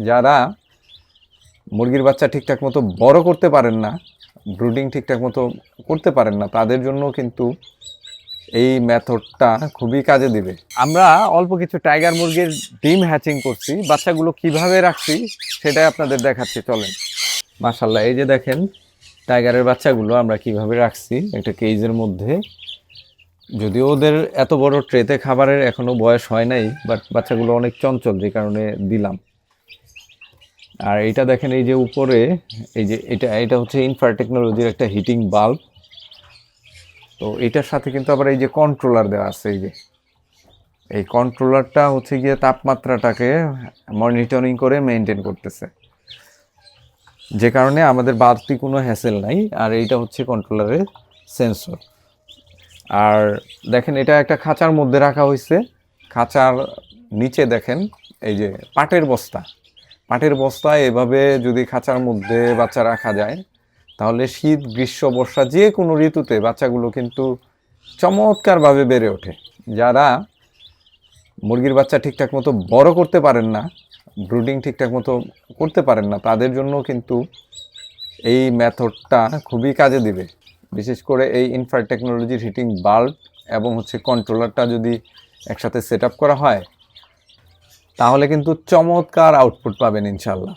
যারা মুরগির বাচ্চা ঠিকঠাক মতো বড় করতে পারেন না, ব্রুডিং ঠিকঠাক মতো করতে পারেন না, তাদের জন্য কিন্তু এই মেথডটা খুবই কাজে দিবে। আমরা অল্প কিছু টাইগার মুরগির ডিম হ্যাচিং করছি, বাচ্চাগুলো কিভাবে রাখছি সেটাই আপনাদের দেখাচ্ছি, চলেন। মাশাআল্লাহ, এই যে দেখেন টাইগারের বাচ্চাগুলো আমরা কিভাবে রাখছি একটা কেজের মধ্যে। যদিও ওদের এত বড় ট্রেতে খাবারের এখনো বয়স হয় নাই, বাট বাচ্চাগুলো অনেক চঞ্চল, যে কারণে দিলাম। আর এইটা দেখেন, এই যে উপরে, এই যে এটা হচ্ছে ইনফ্রা টেকনোলজির একটা হিটিং বাল্ব। তো এটার সাথে কিন্তু আবার এই যে কন্ট্রোলার দেওয়া আছে। এই যে এই কন্ট্রোলারটা হচ্ছে গিয়ে তাপমাত্রাটাকে মনিটরিং করে মেনটেন করতেছে, যে কারণে আমাদের বাড়তি কোনো হ্যাসেল নাই। আর এইটা হচ্ছে কন্ট্রোলারের সেন্সর। আর দেখেন, এটা একটা খাঁচার মধ্যে রাখা হয়েছে। খাঁচার নিচে দেখেন এই যে পাটের বস্তা এভাবে যদি খাঁচার মধ্যে বাচ্চা রাখা যায়, তাহলে শীত, গ্রীষ্ম, বর্ষা যে কোনো ঋতুতে বাচ্চাগুলো কিন্তু চমৎকারভাবে বেড়ে ওঠে। যারা মুরগির বাচ্চা ঠিকঠাক মতো বড় করতে পারেন না, ব্রুডিং ঠিকঠাক মতো করতে পারেন না, তাদের জন্য কিন্তু এই মেথডটা খুবই কাজে দিবে। বিশেষ করে এই ইনফ্রা টেকনোলজির হিটিং বাল্ব এবং হচ্ছে কন্ট্রোলারটা যদি একসাথে সেট আপ করা হয়, তাহলে কিন্তু চমৎকার আউটপুট পাবেন ইনশাল্লাহ।